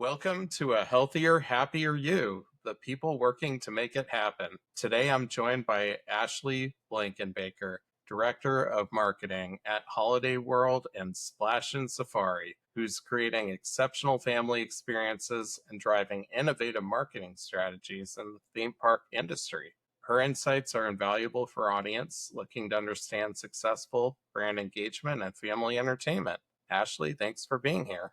Welcome to A Healthier, Happier You, the people working to make it happen. Today I'm joined by Ashley Blankenbaker, Director of Marketing at Holiday World and Splashin Safari, who's creating exceptional family experiences and driving innovative marketing strategies in the theme park industry. Her insights are invaluable for audience looking to understand successful brand engagement and family entertainment. Ashley, thanks for being here.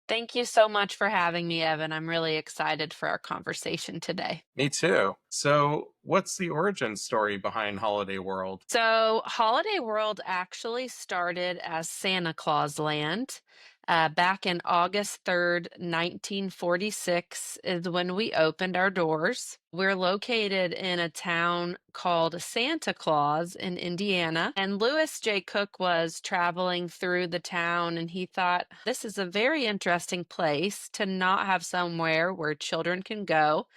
Thank you so much for having me, Evan. I'm really excited for our conversation today. Me too. So, what's the origin story behind Holiday World? So, Holiday World actually started as Santa Claus Land. Back in August 3rd, 1946, is when we opened our doors. We're located in a town called Santa Claus in Indiana. And Lewis J. Cook was traveling through the town and he thought, this is a very interesting place to not have somewhere where children can go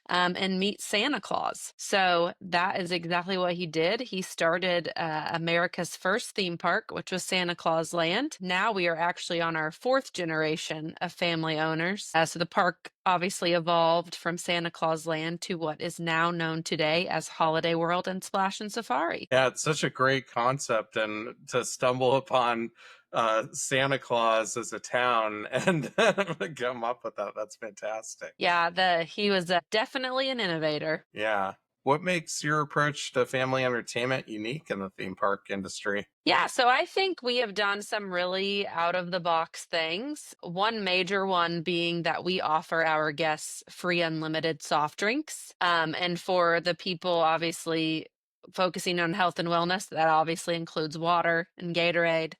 and meet Santa Claus. So that is exactly what he did. He started America's first theme park, which was Santa Claus Land. Now we are actually on our fourth generation of family owners. So the park obviously evolved from Santa Claus Land to what is now known today as Holiday World and Splashin Safari. Yeah, it's such a great concept, and to stumble upon Santa Claus as a town and come up with that's fantastic. Yeah, he was definitely an innovator. Yeah. What makes your approach to family entertainment unique in the theme park industry? Yeah, so I think we have done some really out of the box things. One major one being that we offer our guests free unlimited soft drinks. And for the people obviously focusing on health and wellness, that obviously includes water and Gatorade,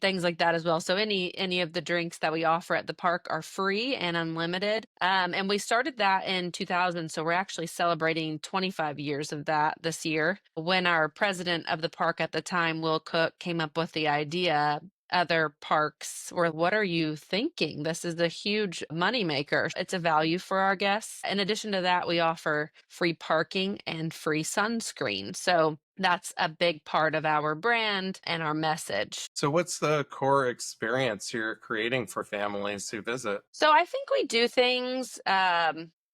things like that as well. So any of the drinks that we offer at the park are free and unlimited. And we started that in 2000, so we're actually celebrating 25 years of that this year. When our president of the park at the time, Will Cook, came up with the idea, other parks were, what are you thinking? This is a huge moneymaker. It's a value for our guests. In addition to that, we offer free parking and free sunscreen. So that's a big part of our brand and our message. So, what's the core experience you're creating for families who visit? So I think we do things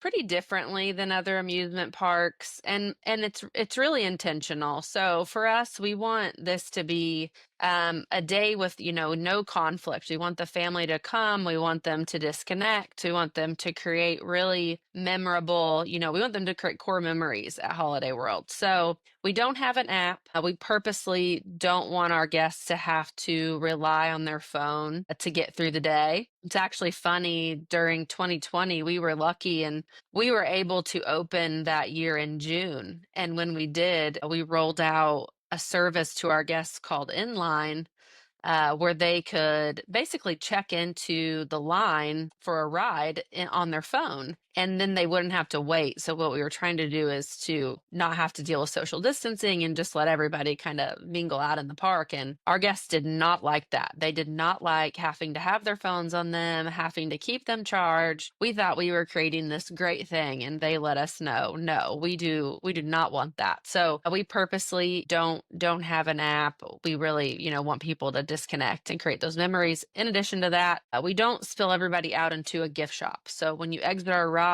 pretty differently than other amusement parks, and it's really intentional. So for us, we want this to be a day with no conflict. We want the family to come. We want them to disconnect. We want them to create really memorable. We want them to create core memories at Holiday World. So we don't have an app. We purposely don't want our guests to have to rely on their phone to get through the day. It's actually funny, during 2020, we were lucky and we were able to open that year in June. And when we did, we rolled out a service to our guests called Inline, where they could basically check into the line for a ride on their phone, and then they wouldn't have to wait. So what we were trying to do is to not have to deal with social distancing and just let everybody kind of mingle out in the park. And our guests did not like that. They did not like having to have their phones on them, having to keep them charged. We thought we were creating this great thing, and they let us know, no, we do not want that. So we purposely don't have an app. We really, want people to disconnect and create those memories. In addition to that, we don't spill everybody out into a gift shop. So when you exit our rides,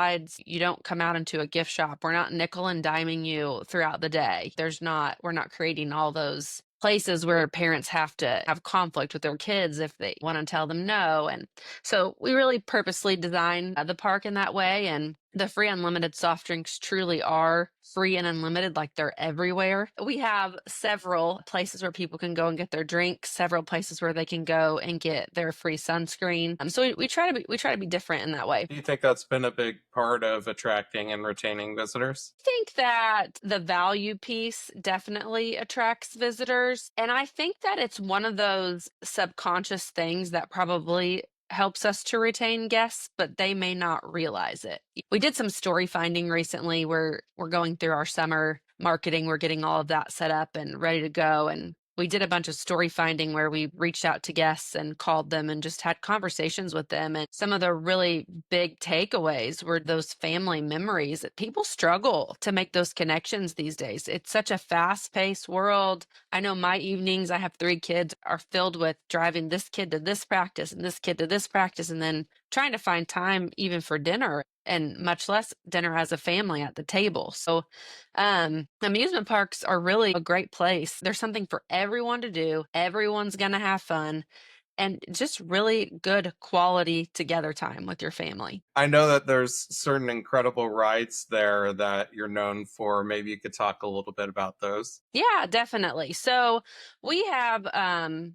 you don't come out into a gift shop. We're not nickel and diming you throughout the day. We're not creating all those places where parents have to have conflict with their kids if they want to tell them no. And so we really purposely designed the park in that way. And the free unlimited soft drinks truly are free and unlimited, like they're everywhere. We have several places where people can go and get their drinks, several places where they can go and get their free sunscreen. So we try to be different in that way. Do you think that's been a big part of attracting and retaining visitors? I think that the value piece definitely attracts visitors. And I think that it's one of those subconscious things that probably helps us to retain guests, but they may not realize it. We did some story finding recently where we're going through our summer marketing. We're getting all of that set up and ready to go. And we did a bunch of story finding where we reached out to guests and called them and just had conversations with them. And some of the really big takeaways were those family memories that people struggle to make those connections these days. It's such a fast paced world. I know my evenings, I have 3 kids, are filled with driving this kid to this practice and this kid to this practice, and then trying to find time even for dinner, and much less dinner as a family at the table. So, amusement parks are really a great place. There's something for everyone to do. Everyone's going to have fun and just really good quality together time with your family. I know that there's certain incredible rides there that you're known for. Maybe you could talk a little bit about those. Yeah, definitely. So we have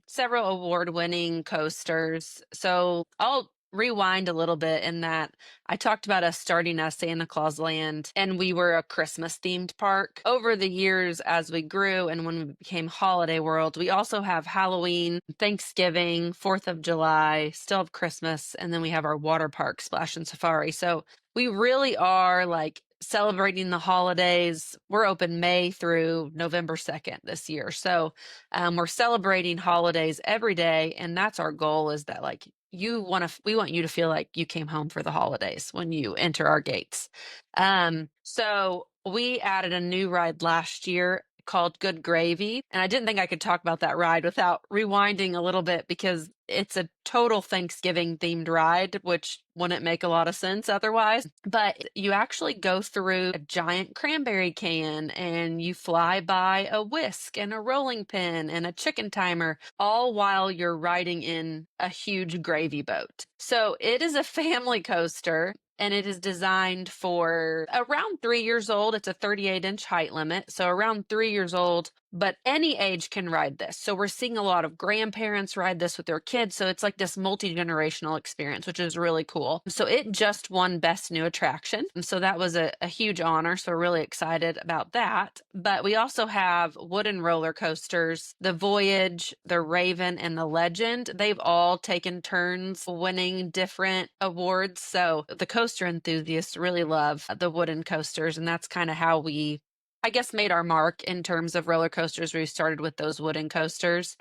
several award-winning coasters. So I'll rewind a little bit in that I talked about us starting as Santa Claus Land, and we were a Christmas themed park. Over the years, as we grew and when we became Holiday World, we also have Halloween, Thanksgiving, 4th of July, still have Christmas, and then we have our water park, Splashin Safari. So we really are like celebrating the holidays. We're open May through November 2nd this year. So we're celebrating holidays every day. And that's our goal, is that like we want you to feel like you came home for the holidays when you enter our gates. So we added a new ride last year called Good Gravy. And I didn't think I could talk about that ride without rewinding a little bit, because it's a total Thanksgiving themed ride, which wouldn't make a lot of sense otherwise. But you actually go through a giant cranberry can and you fly by a whisk and a rolling pin and a chicken timer, all while you're riding in a huge gravy boat. So it is a family coaster, and it is designed for around 3 years old. It's a 38-inch height limit, so around 3 years old, but any age can ride this. So we're seeing a lot of grandparents ride this with their kids. So it's like this multi-generational experience, which is really cool. So it just won Best New Attraction. And so that was a huge honor. So we're really excited about that. But we also have wooden roller coasters, the Voyage, the Raven, and the Legend. They've all taken turns winning different awards. So the coaster enthusiasts really love the wooden coasters. And that's kind of how we, I guess, made our mark in terms of roller coasters. We started with those wooden coasters.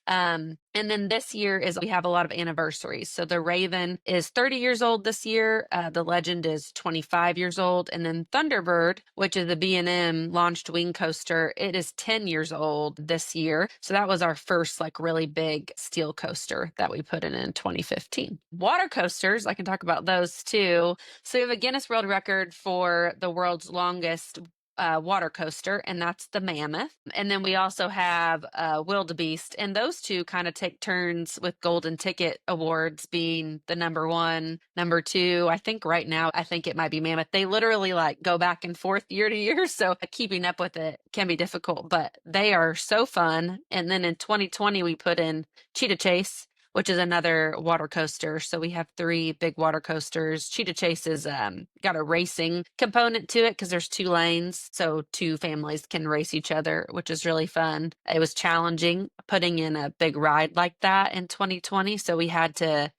And then this year we have a lot of anniversaries. So the Raven is 30 years old this year. The Legend is 25 years old. And then Thunderbird, which is the B&M launched wing coaster, it is 10 years old this year. So that was our first like really big steel coaster that we put in 2015. Water coasters, I can talk about those too. So we have a Guinness World Record for the world's longest water coaster, and that's the Mammoth. And then we also have Wildebeest, and those two kind of take turns with Golden Ticket Awards being the number one, number two. I think right now, I think it might be Mammoth. They literally like go back and forth year to year, so keeping up with it can be difficult, but they are so fun. And then in 2020, we put in Cheetah Chase, which is another water coaster. So we have 3 big water coasters. Cheetah Chase is got a racing component to it because there's 2 lanes, so 2 families can race each other, which is really fun. It was challenging putting in a big ride like that in 2020, so we had to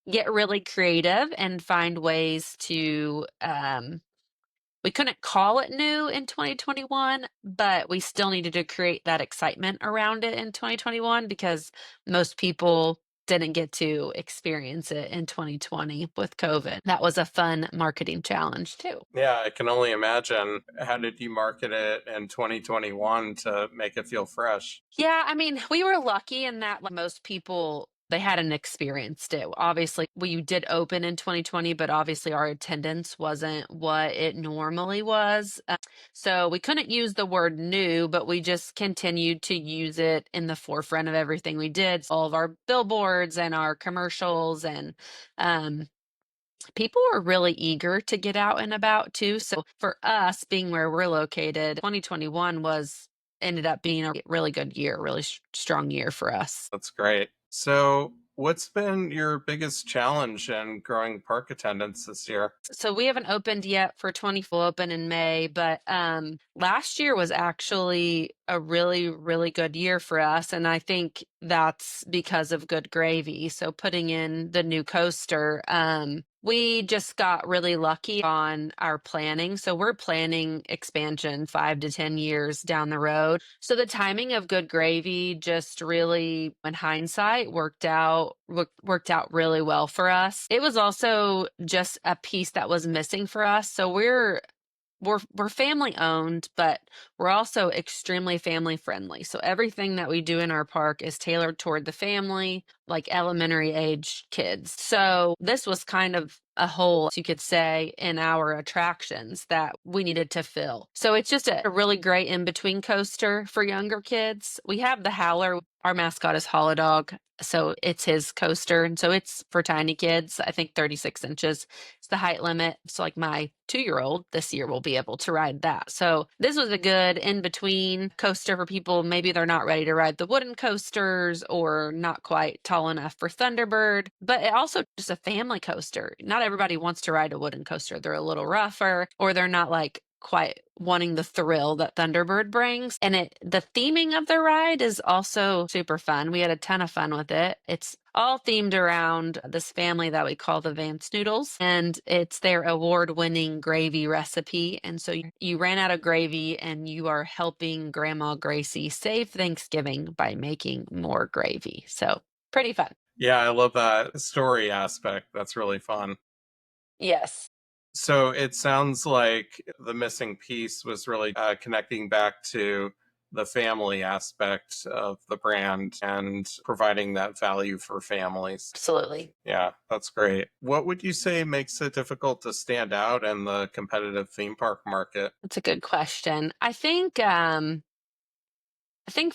get really creative and find ways to we couldn't call it new in 2021, but we still needed to create that excitement around it in 2021 because most people didn't get to experience it in 2020 with COVID. That was a fun marketing challenge too. Yeah, I can only imagine. How did you market it in 2021 to make it feel fresh? Yeah, I mean, we were lucky in that like, most people they hadn't experienced it. Obviously, we did open in 2020, but obviously our attendance wasn't what it normally was. So we couldn't use the word new, but we just continued to use it in the forefront of everything we did. All of our billboards and our commercials, and um, people were really eager to get out and about too. So for us being where we're located, 2021 was ended up being a really good year, really strong year for us. That's great. So, what's been your biggest challenge in growing park attendance this year? So we haven't opened yet for 20 full open in May, but last year was actually a really, really good year for us. And I think that's because of Good Gravy. So putting in the new coaster, we just got really lucky on our planning. So we're planning expansion 5 to 10 years down the road. So the timing of Good Gravy just really, in hindsight, worked out really well for us. It was also just a piece that was missing for us. So we're family owned, but we're also extremely family friendly. So everything that we do in our park is tailored toward the family. like elementary age kids. So this was kind of a hole, you could say, in our attractions that we needed to fill. So it's just a really great in between coaster for younger kids. We have the Howler. Our mascot is Holodog. So it's his coaster. And so it's for tiny kids, I think 36 inches. It's the height limit. So, like, my 2-year-old this year will be able to ride that. So, this was a good in between coaster for people. Maybe they're not ready to ride the wooden coasters or not quite tall enough for Thunderbird, but it also just a family coaster. Not everybody wants to ride a wooden coaster. They're a little rougher, or they're not like quite wanting the thrill that Thunderbird brings. And the theming of the ride is also super fun. We had a ton of fun with it. It's all themed around this family that we call the Vance Noodles, and it's their award-winning gravy recipe. And so you ran out of gravy and you are helping Grandma Gracie save Thanksgiving by making more gravy. So pretty fun. Yeah, I love that story aspect. That's really fun. Yes. So it sounds like the missing piece was really connecting back to the family aspect of the brand and providing that value for families. Absolutely. Yeah, that's great. What would you say makes it difficult to stand out in the competitive theme park market? That's a good question. I think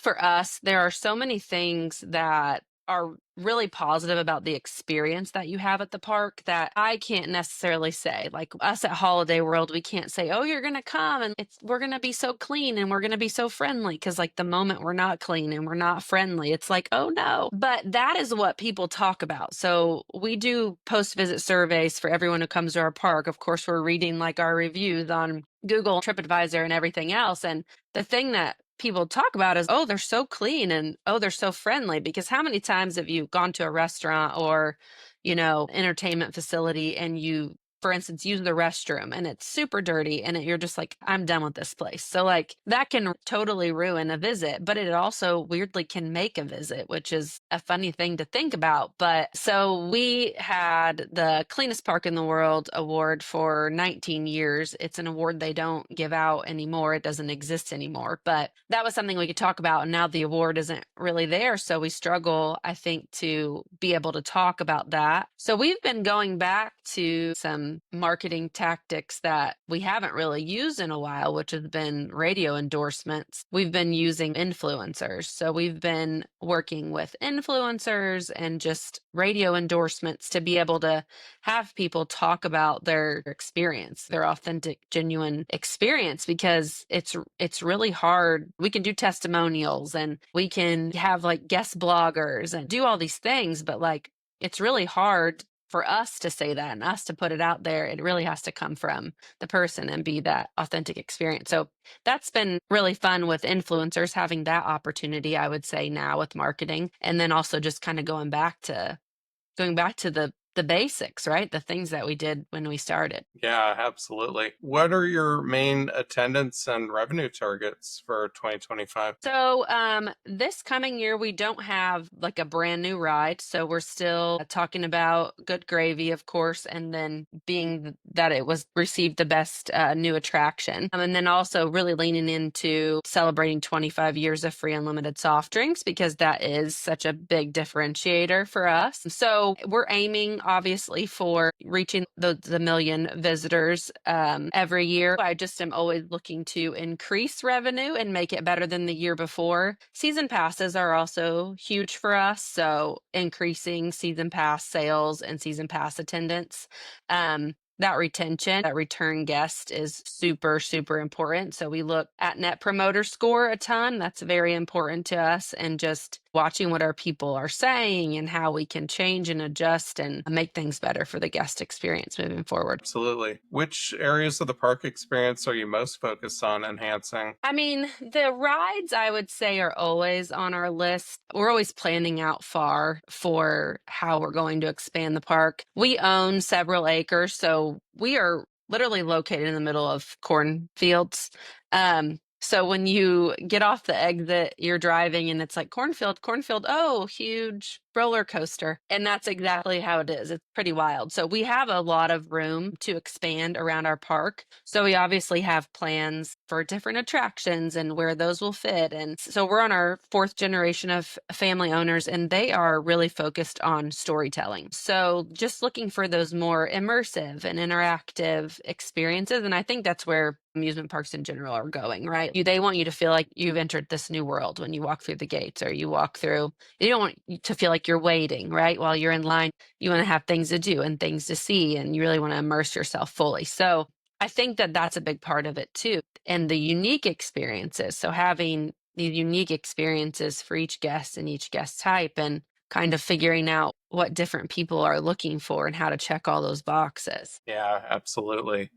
for us, there are so many things that are really positive about the experience that you have at the park that I can't necessarily say. Like us at Holiday World, we can't say, "Oh, you're going to come and we're going to be so clean and we're going to be so friendly," because like the moment we're not clean and we're not friendly, it's like, "Oh no." But that is what people talk about. So we do post-visit surveys for everyone who comes to our park. Of course, we're reading like our reviews on Google, TripAdvisor, and everything else. And the thing that people talk about is, oh, they're so clean and oh, they're so friendly. Because how many times have you gone to a restaurant or, entertainment facility and you, for instance, use the restroom and it's super dirty and you're just like, I'm done with this place. So, like, that can totally ruin a visit, but it also weirdly can make a visit, which is a funny thing to think about. But so we had the cleanest park in the world award for 19 years. It's an award they don't give out anymore. It doesn't exist anymore, but that was something we could talk about. And now the award isn't really there. So we struggle, I think, to be able to talk about that. So we've been going back to some marketing tactics that we haven't really used in a while, which has been radio endorsements. We've been using influencers. So we've been working with influencers and just radio endorsements to be able to have people talk about their experience, their authentic, genuine experience, because it's really hard. We can do testimonials and we can have like guest bloggers and do all these things, but like it's really hard for us to say that and us to put it out there. It really has to come from the person and be that authentic experience. So that's been really fun with influencers, having that opportunity, I would say, now with marketing. And then also just kind of going back to the basics, right? The things that we did when we started. Yeah, absolutely. What are your main attendance and revenue targets for 2025? So, this coming year, we don't have like a brand new ride. So we're still talking about Good Gravy, of course, and then being that it was received the best new attraction. And then also really leaning into celebrating 25 years of free unlimited soft drinks, because that is such a big differentiator for us. So we're aiming obviously for reaching the million visitors every year. I just am always looking to increase revenue and make it better than the year before. Season passes are also huge for us, so increasing season pass sales and season pass attendance. That retention, that return guest is super, super important. So we look at Net Promoter Score a ton. That's very important to us. And just watching what our people are saying and how we can change and adjust and make things better for the guest experience moving forward. Absolutely. Which areas of the park experience are you most focused on enhancing? I mean, the rides I would say are always on our list. We're always planning out far for how we're going to expand the park. We own several acres, so we are literally located in the middle of cornfields. So when you get off the exit, you're driving and it's like cornfield, cornfield, oh, huge roller coaster. And that's exactly how it is. It's pretty wild. So we have a lot of room to expand around our park. So we obviously have plans for different attractions and where those will fit. And so we're on our fourth generation of family owners, and they are really focused on storytelling. So just looking for those more immersive and interactive experiences. And I think that's where amusement parks in general are going, right? They want you to feel like you've entered this new world when you walk through the gates, or you walk through. You don't want to feel like you're waiting, right? While you're in line, you want to have things to do and things to see, and you really want to immerse yourself fully. So I think that that's a big part of it too. And the unique experiences. So having these unique experiences for each guest and each guest type, and kind of figuring out what different people are looking for and how to check all those boxes. Yeah, absolutely.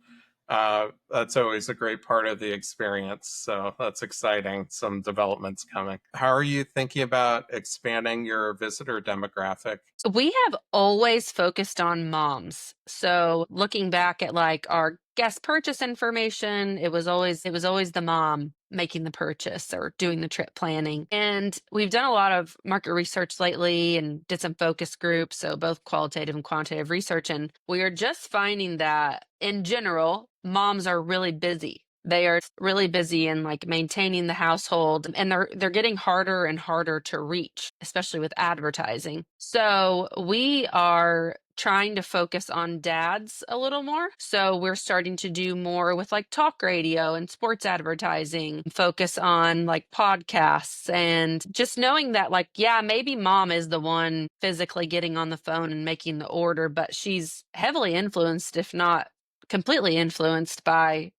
That's always a great part of the experience. So that's exciting. Some developments coming. How are you thinking about expanding your visitor demographic? We have always focused on moms. So looking back at like our guest purchase information, it was always the mom making the purchase or doing the trip planning. And we've done a lot of market research lately and did some focus groups, so both qualitative and quantitative research, and we are just finding that in general, moms are really busy. They are really busy in like maintaining the household, and they're getting harder and harder to reach, especially with advertising. So we are trying to focus on dads a little more. So we're starting to do more with like talk radio and sports advertising, focus on like podcasts, and just knowing that like, yeah, maybe mom is the one physically getting on the phone and making the order, but she's heavily influenced, if not completely influenced, by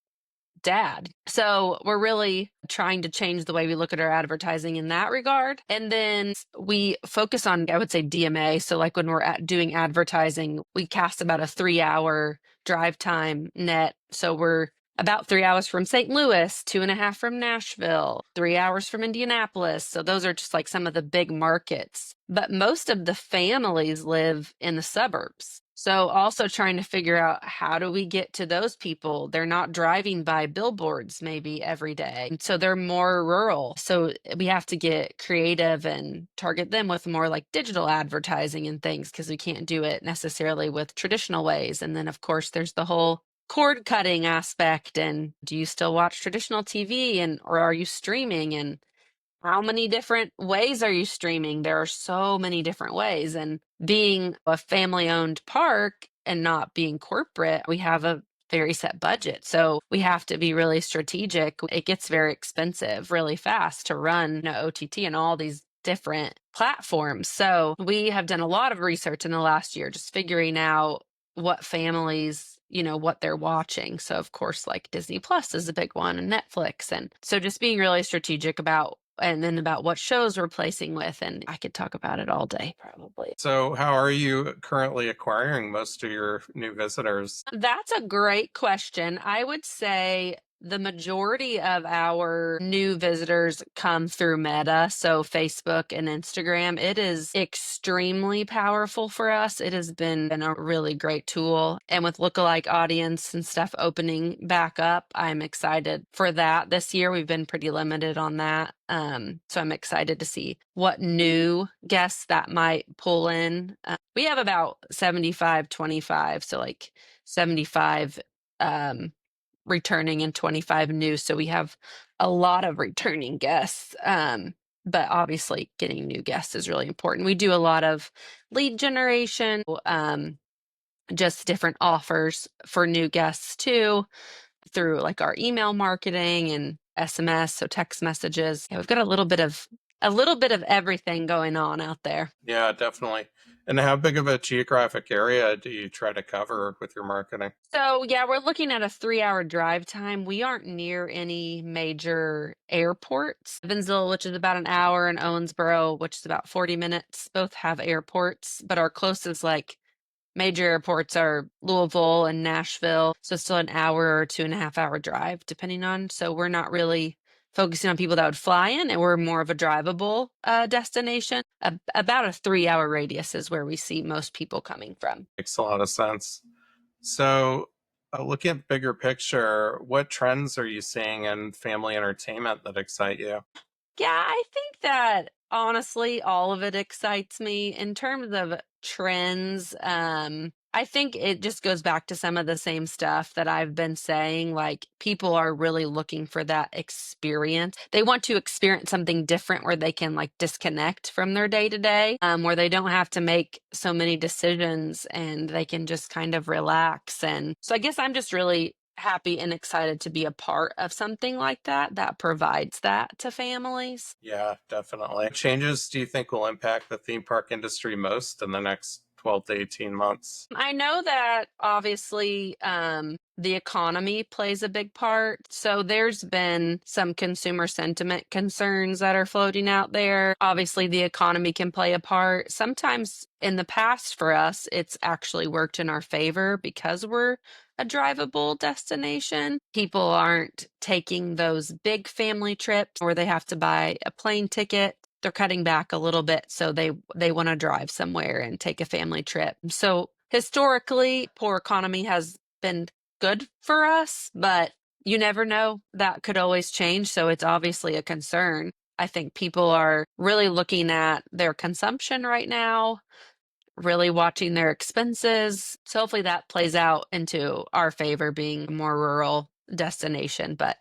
dad. So we're really trying to change the way we look at our advertising in that regard. And then we focus on, I would say, DMA. So like when we're doing advertising, we cast about a 3-hour drive time net. So we're about 3 hours from St. Louis, 2.5 from Nashville, 3 hours from Indianapolis. So those are just like some of the big markets. But most of the families live in the suburbs. So also trying to figure out, how do we get to those people? They're not driving by billboards maybe every day. So they're more rural. So we have to get creative and target them with more like digital advertising and things, because we can't do it necessarily with traditional ways. And then of course there's the whole cord cutting aspect, and do you still watch traditional TV, and or are you streaming, and how many different ways are you streaming? There are so many different ways. And being a family owned park and not being corporate, we have a very set budget. So we have to be really strategic. It gets very expensive really fast to run OTT and all these different platforms. So we have done a lot of research in the last year, just figuring out what families, what they're watching. So of course, like Disney Plus is a big one, and Netflix. And so just being really strategic about, and then about what shows we're placing with. And I could talk about it all day, probably. So, how are you currently acquiring most of your new visitors? That's a great question. I would say the majority of our new visitors come through Meta, so Facebook and Instagram. It is extremely powerful for us. It has been a really great tool. And with lookalike audience and stuff opening back up, I'm excited for that. This year, we've been pretty limited on that. So I'm excited to see what new guests that might pull in. We have about 75-25, so like 75 returning and 25 new. So we have a lot of returning guests. But obviously getting new guests is really important. We do a lot of lead generation, just different offers for new guests too, through like our email marketing and SMS, so text messages. Yeah, we've got a little bit of everything going on out there. Yeah, definitely. And how big of a geographic area do you try to cover with your marketing? So yeah, we're looking at a 3-hour drive time. We aren't near any major airports. Evansville, which is about an hour, and Owensboro, which is about 40 minutes, both have airports, but our closest like major airports are Louisville and Nashville. So still an hour or 2.5 hour drive, depending on. So we're not really focusing on people that would fly in, and we're more of a drivable destination. About a 3-hour radius is where we see most people coming from. Makes a lot of sense. So, looking at bigger picture, what trends are you seeing in family entertainment that excite you? Yeah, I think that honestly, all of it excites me. In terms of trends, I think it just goes back to some of the same stuff that I've been saying. Like, people are really looking for that experience. They want to experience something different where they can like disconnect from their day to day, where they don't have to make so many decisions and they can just kind of relax. And so I guess I'm just really happy and excited to be a part of something like that that provides that to families. Yeah, definitely. Changes do you think will impact the theme park industry most in the next 12 to 18 months? I know that obviously the economy plays a big part. So there's been some consumer sentiment concerns that are floating out there. Obviously, the economy can play a part. Sometimes in the past for us, it's actually worked in our favor because we're a drivable destination. People aren't taking those big family trips where they have to buy a plane ticket. They're cutting back a little bit, so they want to drive somewhere and take a family trip. So historically, poor economy has been good for us, but you never know. That could always change, so it's obviously a concern. I think people are really looking at their consumption right now, really watching their expenses. So hopefully that plays out into our favor being a more rural destination, but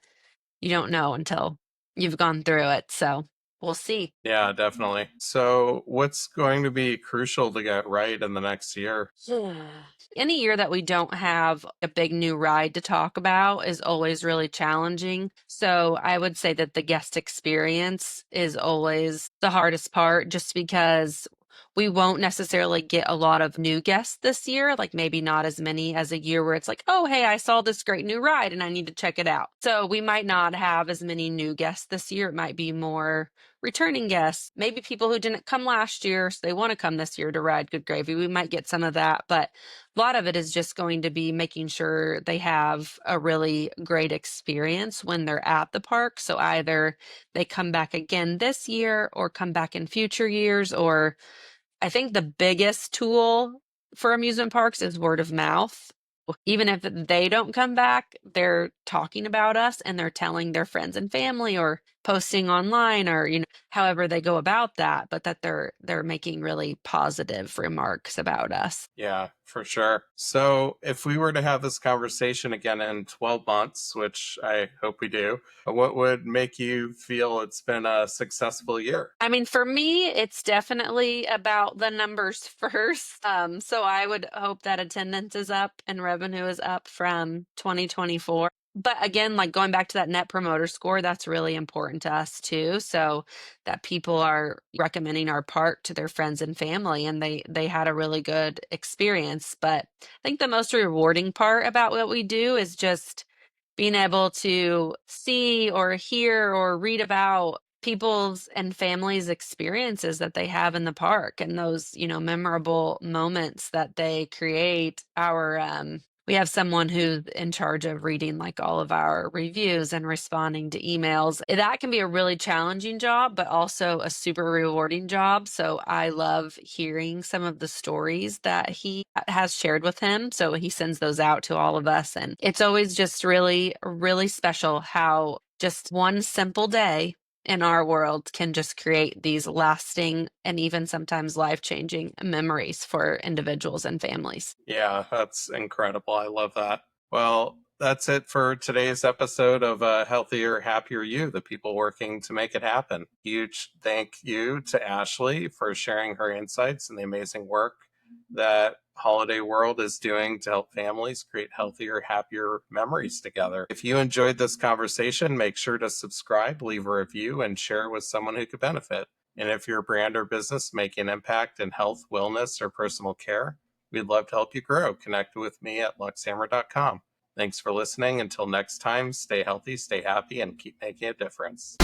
you don't know until you've gone through it. So we'll see. Yeah, definitely. So, what's going to be crucial to get right in the next year? Any year that we don't have a big new ride to talk about is always really challenging. So I would say that the guest experience is always the hardest part, just because we won't necessarily get a lot of new guests this year, like maybe not as many as a year where it's like, oh, hey, I saw this great new ride and I need to check it out. So we might not have as many new guests this year. It might be more returning guests, maybe people who didn't come last year, so they want to come this year to ride Good Gravy. We might get some of that, but a lot of it is just going to be making sure they have a really great experience when they're at the park. So either they come back again this year or come back in future years, or I think the biggest tool for amusement parks is word of mouth. Even if they don't come back, they're talking about us and they're telling their friends and family or posting online, or however they go about that, but that they're making really positive remarks about us. Yeah, for sure. So, if we were to have this conversation again in 12 months, which I hope we do, what would make you feel it's been a successful year? I mean, for me, it's definitely about the numbers first. So I would hope that attendance is up and revenue is up from 2024. But again, like going back to that net promoter score, that's really important to us too. So that people are recommending our park to their friends and family and they had a really good experience. But I think the most rewarding part about what we do is just being able to see or hear or read about people's and families' experiences that they have in the park and those, memorable moments that they create. We have someone who's in charge of reading like all of our reviews and responding to emails. That can be a really challenging job, but also a super rewarding job. So I love hearing some of the stories that he has shared with him. So he sends those out to all of us. And it's always just really, really special how just one simple day in our world can just create these lasting and even sometimes life-changing memories for individuals and families. Yeah, that's incredible. I love that. Well, that's it for today's episode of Healthier, Happier You, the people working to make it happen. Huge thank you to Ashley for sharing her insights and the amazing work that Holiday World is doing to help families create healthier, happier memories together. If you enjoyed this conversation, make sure to subscribe, leave a review, and share with someone who could benefit. And if your brand or business making an impact in health, wellness, or personal care, we'd love to help you grow. Connect with me at luxhammer.com. Thanks for listening. Until next time, stay healthy, stay happy, and keep making a difference.